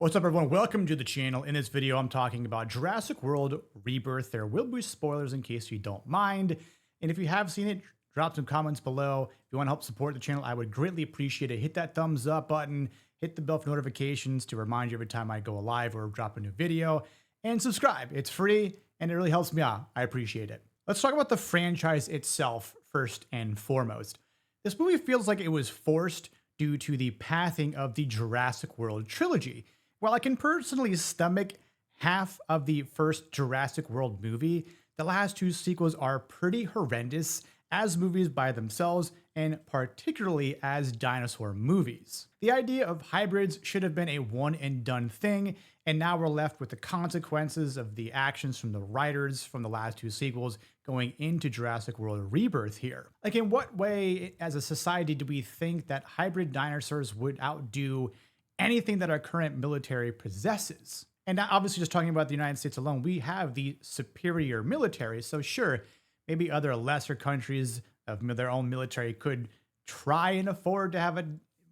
What's up, everyone? Welcome to the channel. In this video, I'm talking about Jurassic World Rebirth. There will be spoilers in case you don't mind. And if you have seen it, drop some comments below. If you want to help support the channel, I would greatly appreciate it. Hit that thumbs up button, hit the bell for notifications to remind you every time I go live or drop a new video, and subscribe. It's free and it really helps me out. I appreciate it. Let's talk about the franchise itself first and foremost. This movie feels like it was forced due to the pathing of the Jurassic World trilogy. While I can personally stomach half of the first Jurassic World movie, the last two sequels are pretty horrendous as movies by themselves, and particularly as dinosaur movies. The idea of hybrids should have been a one and done thing, and now we're left with the consequences of the actions from the writers from the last two sequels going into Jurassic World Rebirth here. Like, in what way as a society do we think that hybrid dinosaurs would outdo anything that our current military possesses? And now, obviously, just talking about the United States alone, we have the superior military. So sure, maybe other lesser countries of their own military could try and afford to have a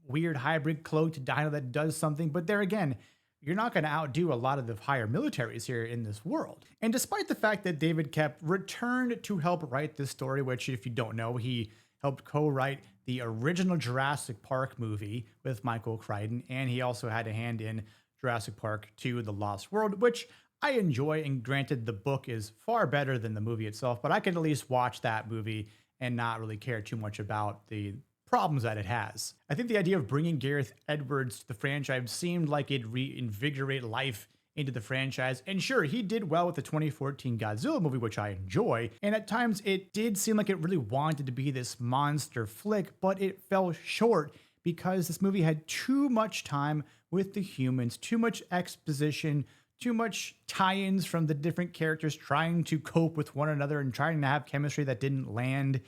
weird hybrid cloaked dino that does something. But there again, you're not going to outdo a lot of the higher militaries here in this world. And despite the fact that David Koepp returned to help write this story, which, if you don't know, he helped co-write the original Jurassic Park movie with Michael Crichton, and he also had a hand in Jurassic Park 2: The Lost World, which I enjoy, and granted, the book is far better than the movie itself, but I can at least watch that movie and not really care too much about the problems that it has. I think the idea of bringing Gareth Edwards to the franchise seemed like it'd reinvigorate life into the franchise. And sure, he did well with the 2014 Godzilla movie, which I enjoy. And at times it did seem like it really wanted to be this monster flick, but it fell short because this movie had too much time with the humans, too much exposition, too much tie-ins from the different characters trying to cope with one another and trying to have chemistry that didn't land.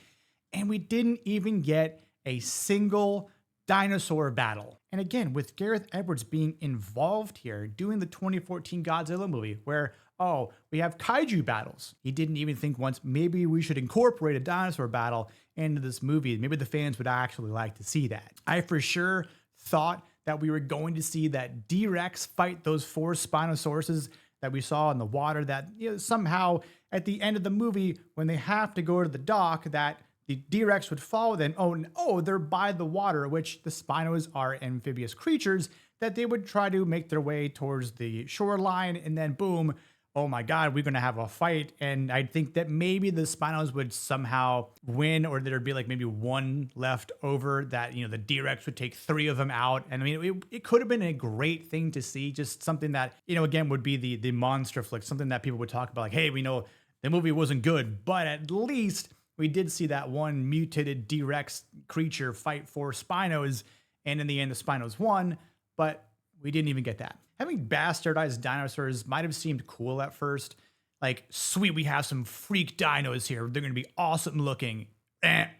And we didn't even get a single dinosaur battle. And again, with Gareth Edwards being involved here, doing the 2014 Godzilla movie, where, oh, we have kaiju battles. He didn't even think once, maybe we should incorporate a dinosaur battle into this movie. Maybe the fans would actually like to see that. I for sure thought that we were going to see that D-Rex fight those four Spinosauruses that we saw in the water, that, you know, somehow at the end of the movie, when they have to go to the dock, that the D-Rex would follow them. Oh, they're by the water, which the Spinos are amphibious creatures, that they would try to make their way towards the shoreline, and then boom, oh my God, we're gonna have a fight. And I think that maybe the Spinos would somehow win, or there'd be like maybe one left over, that, you know, the D-Rex would take three of them out. And I mean, it could have been a great thing to see, just something that, you know, again, would be the monster flick, something that people would talk about, like, hey, we know the movie wasn't good, but at least we did see that one mutated D-Rex creature fight four Spinos, and in the end, the Spinos won, but we didn't even get that. Having bastardized dinosaurs might have seemed cool at first. Like, sweet, we have some freak dinos here. They're going to be awesome looking.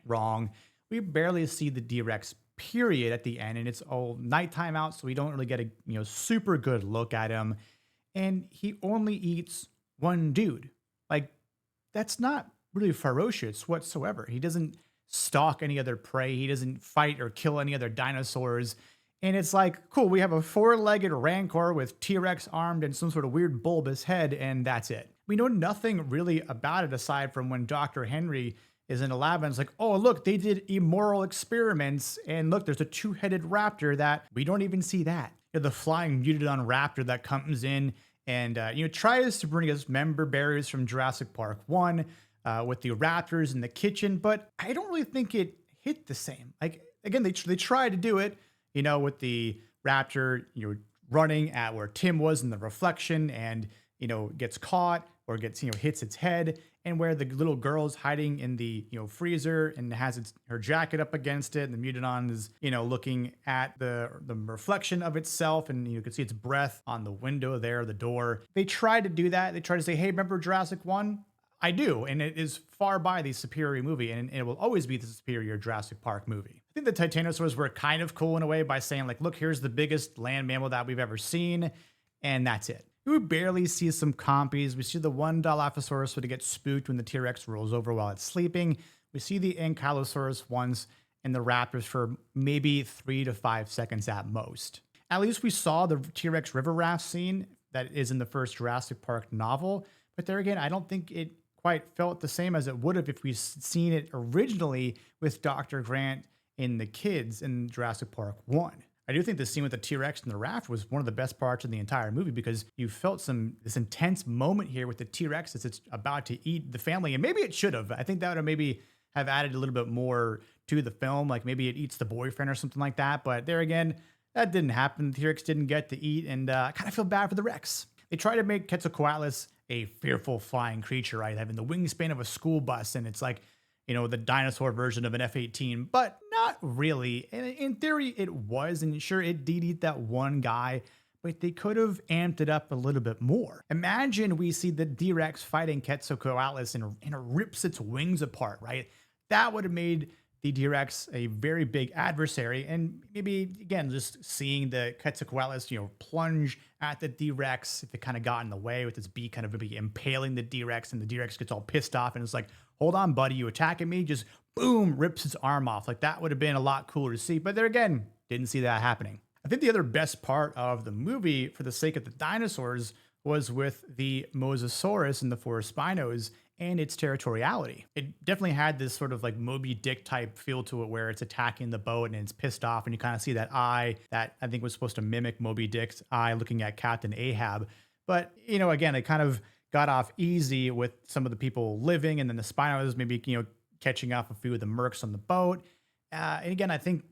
Wrong. We barely see the D-Rex, period, at the end, and it's all nighttime out, so we don't really get a, you know, super good look at him. And he only eats one dude. Like, that's not really ferocious whatsoever. He doesn't stalk any other prey. He doesn't fight or kill any other dinosaurs. And it's like, cool, we have a four-legged rancor with T-Rex armed and some sort of weird bulbous head, and that's it. We know nothing really about it aside from when Dr. Henry is in a lab and it's like, oh, look, they did immoral experiments, and look, there's a two-headed raptor that we don't even see that. You know, the flying mutodon raptor that comes in and, you know, tries to bring us member berries from Jurassic Park 1, with the raptors in the kitchen, but I don't really think it hit the same. Like, again, they tried to do it, you know, with the raptor, you know, running at where Tim was in the reflection and, you know, gets caught or gets, you know, hits its head, and where the little girl's hiding in the, you know, freezer and has her jacket up against it, and the mutodon is, you know, looking at the reflection of itself, and you can see its breath on the window there, the door. They tried to do that. They tried to say, hey, remember Jurassic 1? I do, and it is far by the superior movie, and it will always be the superior Jurassic Park movie. I think the Titanosaurs were kind of cool in a way by saying, like, look, here's the biggest land mammal that we've ever seen, and that's it. We barely see some compies. We see the one Dilophosaurus sort of get spooked when the T-Rex rolls over while it's sleeping. We see the Ankylosaurus once, and the raptors for maybe 3 to 5 seconds at most. At least we saw the T-Rex river raft scene that is in the first Jurassic Park novel. But there again, I don't think it quite felt the same as it would have if we seen it originally with Dr. Grant in the kids in Jurassic Park 1. I do think the scene with the T-Rex and the raft was one of the best parts of the entire movie because you felt this intense moment here with the T-Rex as it's about to eat the family. And maybe it should have. I think that would have maybe have added a little bit more to the film. Like maybe it eats the boyfriend or something like that. But there again, that didn't happen. The T-Rex didn't get to eat, and I kind of feel bad for the Rex. They try to make Quetzalcoatlus a fearful flying creature, right? Having the wingspan of a school bus, and it's like, the dinosaur version of an F-18, but not really. And in theory, it was, and sure, it did eat that one guy, but they could have amped it up a little bit more. Imagine we see the D-Rex fighting Quetzalcoatlus and it rips its wings apart, right? That would have made the D-Rex a very big adversary, and maybe, again, just seeing the Quetzalcoatlus, plunge at the D-Rex, if it kind of got in the way with its beak kind of maybe impaling the D-Rex, and the D-Rex gets all pissed off, and it's like, hold on, buddy, you attacking me? Just boom, rips his arm off. Like, that would have been a lot cooler to see, but there again, didn't see that happening. I think the other best part of the movie, for the sake of the dinosaurs, was with the Mosasaurus and the four Spinos and its territoriality. It definitely had this sort of like Moby Dick type feel to it where it's attacking the boat and it's pissed off, and you kind of see that eye that I think was supposed to mimic Moby Dick's eye looking at Captain Ahab. But, again, it kind of got off easy with some of the people living, and then the Spinos maybe, catching off a few of the mercs on the boat. And again, I think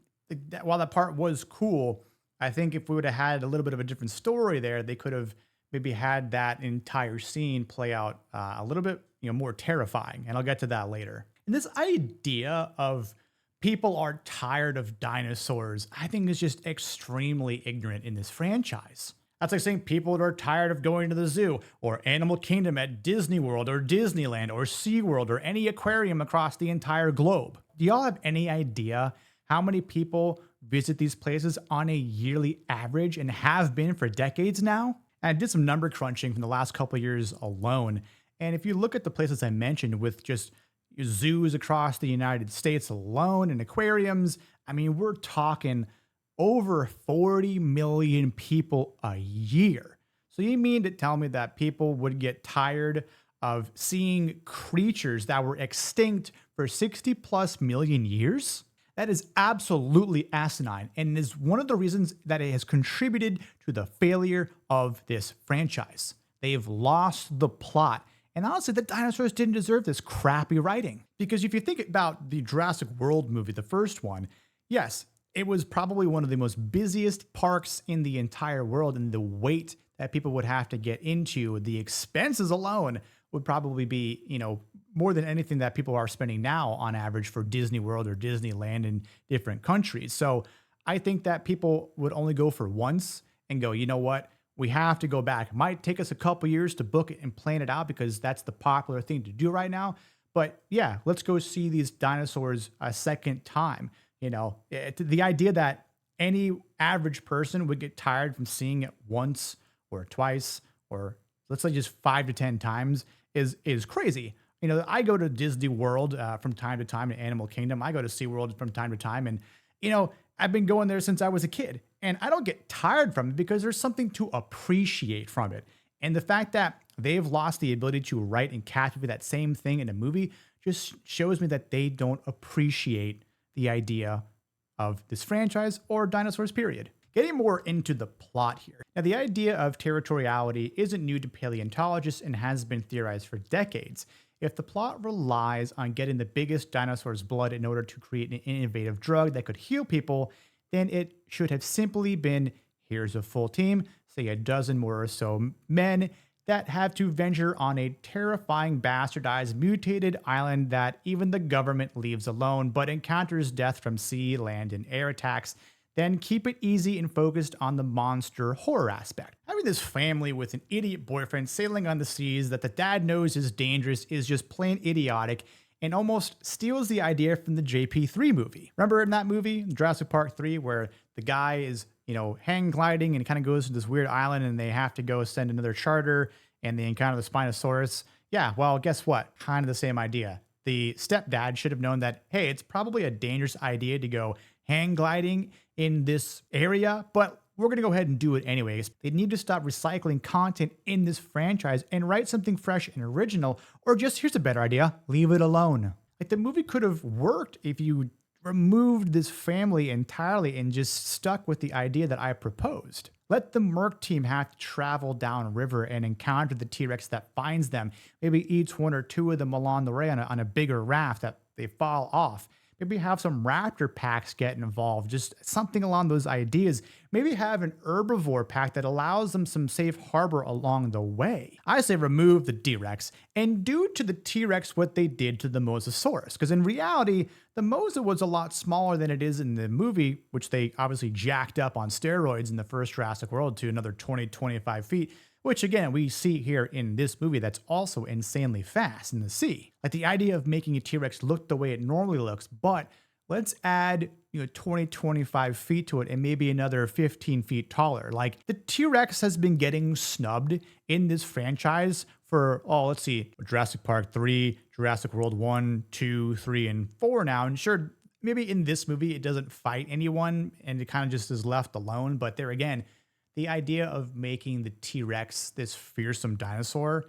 that while that part was cool, I think if we would have had a little bit of a different story there, they could have maybe had that entire scene play out a little bit, more terrifying. And I'll get to that later. And this idea of people are tired of dinosaurs, I think is just extremely ignorant in this franchise. That's like saying people are tired of going to the zoo or Animal Kingdom at Disney World or Disneyland or SeaWorld or any aquarium across the entire globe. Do y'all have any idea how many people visit these places on a yearly average and have been for decades now? And I did some number crunching from the last couple of years alone. And if you look at the places I mentioned with just zoos across the United States alone and aquariums, I mean, we're talking over 40 million people a year. So you mean to tell me that people would get tired of seeing creatures that were extinct for 60 plus million years? That is absolutely asinine, and is one of the reasons that it has contributed to the failure of this franchise. They've lost the plot. And honestly, the dinosaurs didn't deserve this crappy writing. Because if you think about the Jurassic World movie, the first one, yes, it was probably one of the most busiest parks in the entire world, and the wait that people would have to get into, the expenses alone would probably be, more than anything that people are spending now on average for Disney World or Disneyland in different countries. So I think that people would only go for once and go, you know what? We have to go back. It might take us a couple years to book it and plan it out because that's the popular thing to do right now. But yeah, let's go see these dinosaurs a second time. The idea that any average person would get tired from seeing it once or twice, or let's say just 5 to 10 times is crazy. I go to Disney World from time to time, to Animal Kingdom. I go to SeaWorld from time to time. And, I've been going there since I was a kid. And I don't get tired from it because there's something to appreciate from it. And the fact that they've lost the ability to write and capture that same thing in a movie just shows me that they don't appreciate the idea of this franchise or dinosaurs, period. Getting more into the plot here. Now, the idea of territoriality isn't new to paleontologists and has been theorized for decades. If the plot relies on getting the biggest dinosaur's blood in order to create an innovative drug that could heal people, then it should have simply been, here's a full team, say a dozen more or so men, that have to venture on a terrifying, bastardized, mutated island that even the government leaves alone, but encounters death from sea, land, and air attacks. Then keep it easy and focused on the monster horror aspect. Having this family with an idiot boyfriend sailing on the seas that the dad knows is dangerous is just plain idiotic and almost steals the idea from the JP3 movie. Remember in that movie, Jurassic Park 3, where the guy is, hang gliding and kind of goes to this weird island and they have to go send another charter and they encounter the Spinosaurus? Yeah, well, guess what? Kind of the same idea. The stepdad should have known that, hey, it's probably a dangerous idea to go hang gliding in this area, but we're going to go ahead and do it anyways. They need to stop recycling content in this franchise and write something fresh and original, or just, here's a better idea, leave it alone. Like, the movie could have worked if you removed this family entirely and just stuck with the idea that I proposed. Let the Merc team have to travel downriver and encounter the T-Rex that finds them. Maybe eats one or two of them along the way on a bigger raft that they fall off. Maybe have some raptor packs get involved, just something along those ideas. Maybe have an herbivore pack that allows them some safe harbor along the way. I say remove the D-Rex and do to the T-Rex what they did to the Mosasaurus. Because in reality, the Mosa was a lot smaller than it is in the movie, which they obviously jacked up on steroids in the first Jurassic World to another 20, 25 feet. Which again, we see here in this movie that's also insanely fast in the sea. Like, the idea of making a T-Rex look the way it normally looks, but let's add 20, 25 feet to it and maybe another 15 feet taller. Like, the T-Rex has been getting snubbed in this franchise for, let's see, Jurassic Park 3, Jurassic World 1, 2, 3, and 4 now. And sure, maybe in this movie it doesn't fight anyone and it kind of just is left alone. But there again, the idea of making the T-Rex this fearsome dinosaur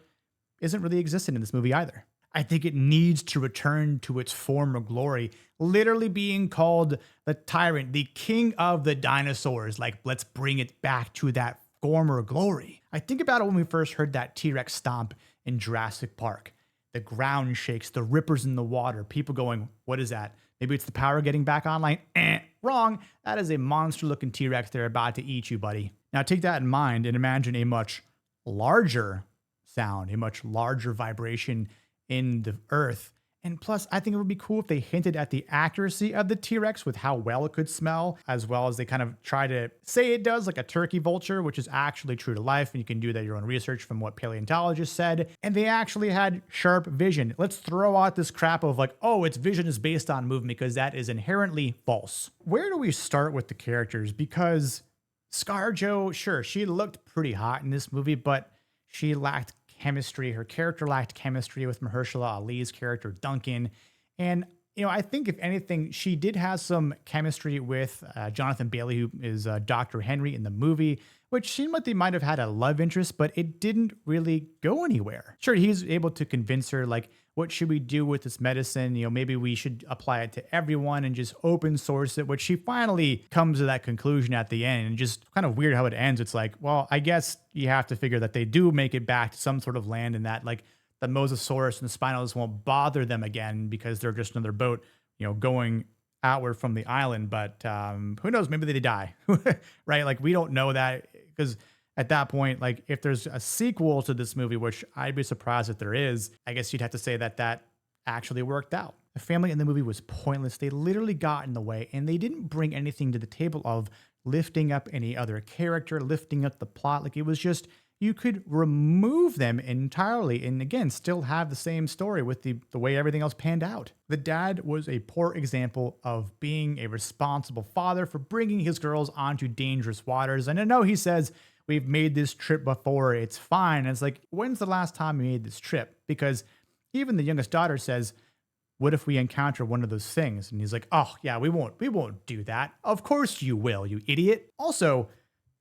isn't really existent in this movie either. I think it needs to return to its former glory, literally being called the Tyrant, the king of the dinosaurs. Like, let's bring it back to that former glory. I think about it when we first heard that T-Rex stomp in Jurassic Park. The ground shakes, the rippers in the water, people going, what is that? Maybe it's the power getting back online. Wrong. That is a monster-looking T-Rex. They're about to eat you, buddy. Now take that in mind and imagine a much larger sound, a much larger vibration in the earth. And plus, I think it would be cool if they hinted at the accuracy of the T-Rex with how well it could smell, as well as they kind of try to say it does, like a turkey vulture, which is actually true to life. And you can do that your own research from what paleontologists said. And they actually had sharp vision. Let's throw out this crap of like, oh, its vision is based on movement, because that is inherently false. Where do we start with the characters? Because ScarJo, sure, she looked pretty hot in this movie, but she lacked chemistry. Her character lacked chemistry with Mahershala Ali's character, Duncan. And, I think if anything, she did have some chemistry with Jonathan Bailey, who is Dr. Henry in the movie, which seemed like they might have had a love interest, but it didn't really go anywhere. Sure, he's able to convince her, like, what should we do with this medicine? Maybe we should apply it to everyone and just open source it, which she finally comes to that conclusion at the end. And just kind of weird how it ends. It's like, well, I guess you have to figure that they do make it back to some sort of land, and that like the Mosasaurus and the Spinosaurus won't bother them again because they're just another boat, going outward from the island. But who knows? Maybe they die, right? Like, we don't know that, because at that point, like, if there's a sequel to this movie, which I'd be surprised if there is, I guess you'd have to say that actually worked out. The family in the movie was pointless. They literally got in the way, and they didn't bring anything to the table of lifting up any other character, lifting up the plot. Like, it was just, you could remove them entirely and again, still have the same story with the way everything else panned out. The dad was a poor example of being a responsible father for bringing his girls onto dangerous waters. And I know he says, we've made this trip before, it's fine. And it's like, when's the last time we made this trip? Because even the youngest daughter says, what if we encounter one of those things? And he's like, oh yeah, we won't do that. Of course you will, you idiot. Also,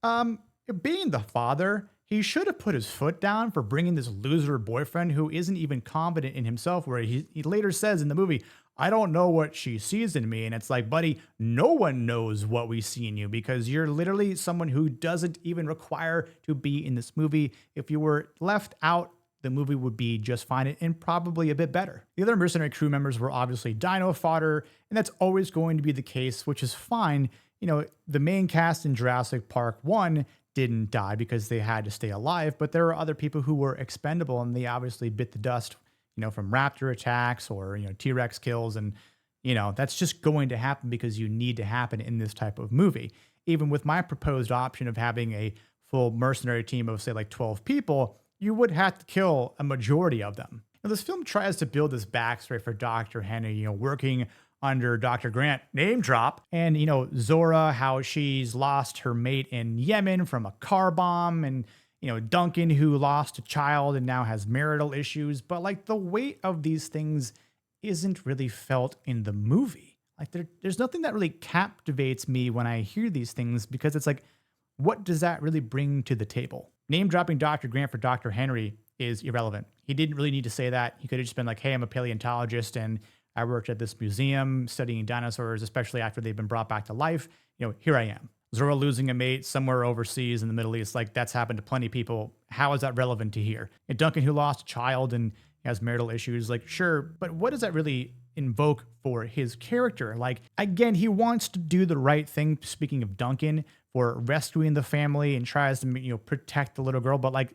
being the father, he should have put his foot down for bringing this loser boyfriend who isn't even confident in himself, where he later says in the movie, I don't know what she sees in me. And it's like, buddy, no one knows what we see in you, because you're literally someone who doesn't even require to be in this movie. If you were left out, the movie would be just fine and probably a bit better. The other mercenary crew members were obviously dino fodder, and that's always going to be the case, which is fine. The main cast in Jurassic Park 1 didn't die because they had to stay alive, but there were other people who were expendable, and they obviously bit the dust, from raptor attacks or, T-Rex kills. And, that's just going to happen because you need to happen in this type of movie. Even with my proposed option of having a full mercenary team of, say, like 12 people, you would have to kill a majority of them. Now, this film tries to build this backstory for Dr. Henry, working under Dr. Grant, name drop, and, Zora, how she's lost her mate in Yemen from a car bomb, and, Duncan, who lost a child and now has marital issues. But like, the weight of these things isn't really felt in the movie. Like, there's nothing that really captivates me when I hear these things, because it's like, what does that really bring to the table? Name dropping Dr. Grant for Dr. Henry is irrelevant. He didn't really need to say that. He could have just been like, hey, I'm a paleontologist and I worked at this museum studying dinosaurs, especially after they've been brought back to life. Here I am. Zora losing a mate somewhere overseas in the Middle East. Like, that's happened to plenty of people. How is that relevant to here? And Duncan, who lost a child and has marital issues, like, sure, but what does that really invoke for his character? Like, again, he wants to do the right thing, speaking of Duncan, for rescuing the family and tries to, protect the little girl, but like,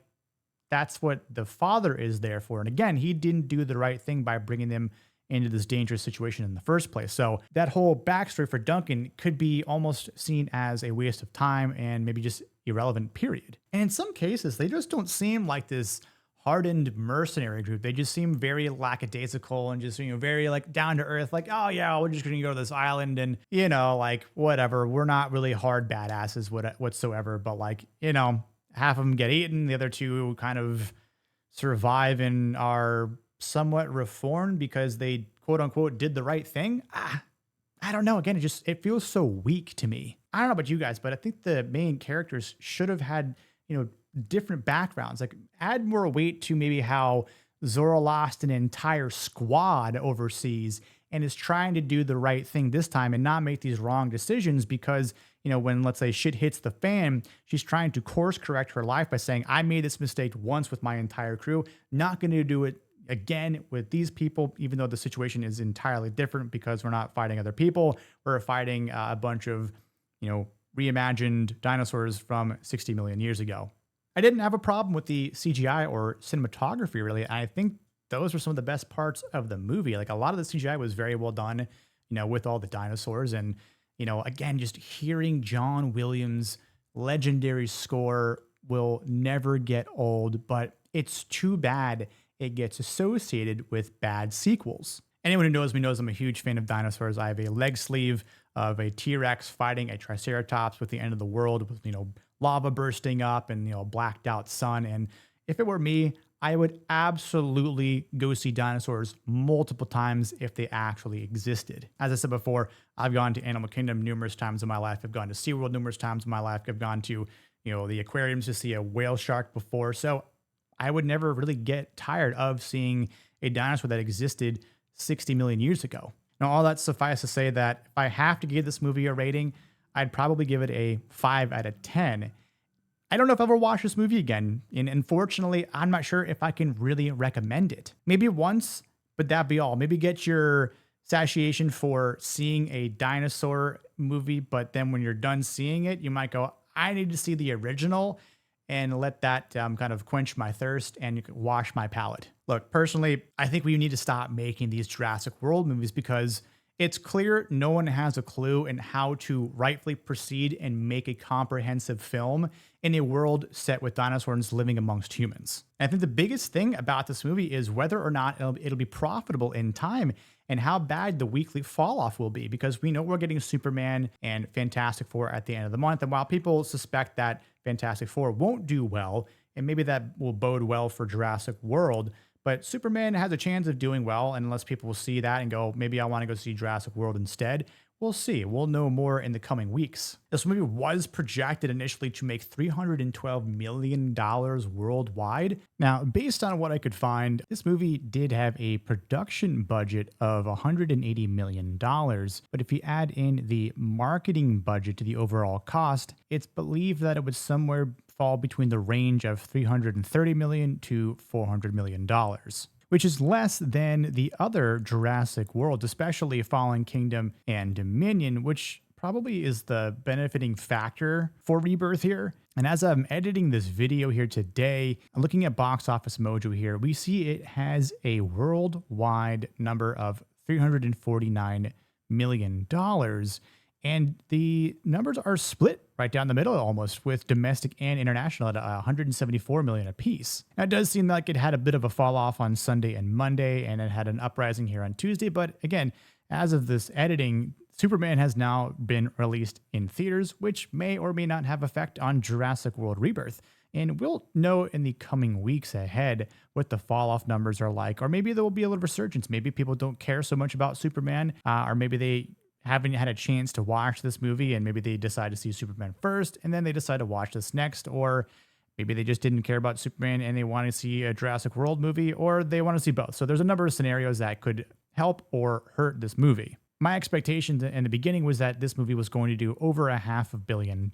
that's what the father is there for. And again, he didn't do the right thing by bringing them into this dangerous situation in the first place. So that whole backstory for Duncan could be almost seen as a waste of time and maybe just irrelevant, period. And in some cases, they just don't seem like this hardened mercenary group. They just seem very lackadaisical and just, very like down to earth, like, oh yeah, we're just going to go to this island and, like whatever. We're not really hard badasses whatsoever, but like, half of them get eaten. The other two kind of survive and are somewhat reformed because they quote unquote did the right thing. I don't know. Again, it feels so weak to me. I don't know about you guys, but I think the main characters should have had, different backgrounds. Like, add more weight to maybe how Zora lost an entire squad overseas and is trying to do the right thing this time and not make these wrong decisions because, when, let's say, shit hits the fan, she's trying to course correct her life by saying, I made this mistake once with my entire crew, not going to do it again with these people, even though the situation is entirely different because we're not fighting other people. We're fighting a bunch of, reimagined dinosaurs from 60 million years ago. I didn't have a problem with the CGI or cinematography, really. I think those were some of the best parts of the movie. Like, a lot of the CGI was very well done, with all the dinosaurs. And, again, just hearing John Williams' legendary score will never get old, but it's too bad it gets associated with bad sequels. Anyone who knows me knows I'm a huge fan of dinosaurs. I have a leg sleeve of a T-Rex fighting a Triceratops with the end of the world with, lava bursting up and, blacked out sun. And if it were me, I would absolutely go see dinosaurs multiple times if they actually existed. As I said before, I've gone to Animal Kingdom numerous times in my life. I've gone to SeaWorld numerous times in my life. I've gone to, the aquariums to see a whale shark before. So I would never really get tired of seeing a dinosaur that existed 60 million years ago. Now, all that suffice to say that if I have to give this movie a rating, I'd probably give it a 5 out of 10. I don't know if I'll ever watch this movie again, and unfortunately, I'm not sure if I can really recommend it. Maybe once, but that'd be all. Maybe get your satiation for seeing a dinosaur movie, but then when you're done seeing it, you might go, I need to see the original, and let that kind of quench my thirst and wash my palate. Look, personally, I think we need to stop making these Jurassic World movies because it's clear no one has a clue in how to rightfully proceed and make a comprehensive film in a world set with dinosaurs living amongst humans. And I think the biggest thing about this movie is whether or not it'll be profitable in time and how bad the weekly fall off will be, because we know we're getting Superman and Fantastic Four at the end of the month. And while people suspect that Fantastic Four won't do well, and maybe that will bode well for Jurassic World, but Superman has a chance of doing well, and unless people will see that and go, maybe I want to go see Jurassic World instead, we'll see. We'll know more in the coming weeks. This movie was projected initially to make $312 million worldwide. Now, based on what I could find, this movie did have a production budget of $180 million. But if you add in the marketing budget to the overall cost, it's believed that it would somewhere fall between the range of $330 million to $400 million. Which is less than the other Jurassic Worlds, especially Fallen Kingdom and Dominion, which probably is the benefiting factor for Rebirth here. And as I'm editing this video here today, I'm looking at Box Office Mojo here, we see it has a worldwide number of $349 million. And the numbers are split right down the middle almost, with domestic and international at 174 million apiece. Now, it does seem like it had a bit of a fall off on Sunday and Monday, and it had an uprising here on Tuesday. But again, as of this editing, Superman has now been released in theaters, which may or may not have effect on Jurassic World Rebirth. And we'll know in the coming weeks ahead what the fall off numbers are like, or maybe there will be a little resurgence. Maybe people don't care so much about Superman, or maybe they haven't had a chance to watch this movie and maybe they decide to see Superman first and then they decide to watch this next, or maybe they just didn't care about Superman and they want to see a Jurassic World movie, or they want to see both. So there's a number of scenarios that could help or hurt this movie. My expectation in the beginning was that this movie was going to do over $500 million,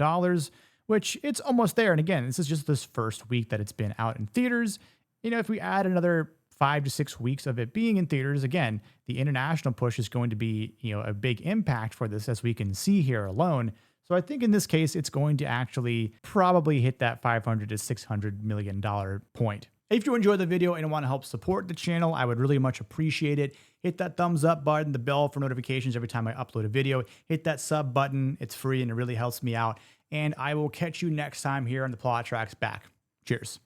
which it's almost there. And again, this is just this first week that it's been out in theaters. You know, if we add another 5 to 6 weeks of it being in theaters, again, the international push is going to be, a big impact for this, as we can see here alone. So I think in this case, it's going to actually probably hit that $500 to $600 million point. If you enjoyed the video and want to help support the channel, I would really much appreciate it. Hit that thumbs up button, the bell for notifications every time I upload a video. Hit that sub button. It's free and it really helps me out. And I will catch you next time here on the Plot Tracks Back. Cheers.